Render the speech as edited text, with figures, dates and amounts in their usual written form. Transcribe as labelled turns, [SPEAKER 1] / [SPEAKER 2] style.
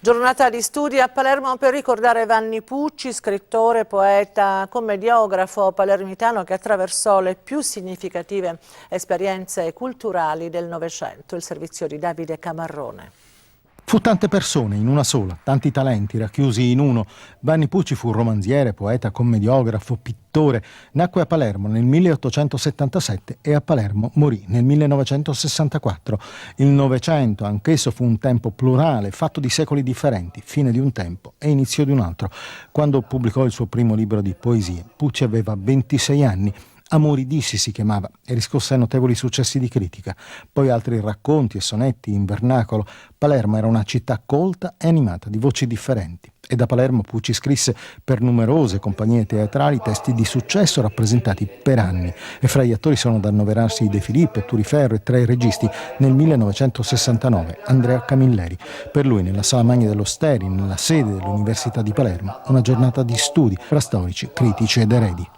[SPEAKER 1] Giornata di studi a Palermo per ricordare Vanni Pucci, scrittore, poeta, commediografo palermitano che attraversò le più significative esperienze culturali del Novecento. Il servizio di Davide Camarrone.
[SPEAKER 2] Fu tante persone in una sola, tanti talenti racchiusi in uno. Vanni Pucci fu romanziere, poeta, commediografo, pittore. Nacque a Palermo nel 1877 e a Palermo morì nel 1964. Il Novecento, anch'esso, fu un tempo plurale, fatto di secoli differenti, fine di un tempo e inizio di un altro. Quando pubblicò il suo primo libro di poesie, Pucci aveva 26 anni. Amori Dissi si chiamava e riscosse notevoli successi di critica. Poi altri racconti e sonetti in vernacolo. Palermo era una città colta e animata di voci differenti. E da Palermo Pucci scrisse per numerose compagnie teatrali testi di successo rappresentati per anni. E fra gli attori sono da annoverarsi De Filippo, Turiferro e tra i registi nel 1969 Andrea Camilleri. Per lui nella Sala Magna dello Steri, nella sede dell'Università di Palermo, una giornata di studi fra storici, critici ed eredi.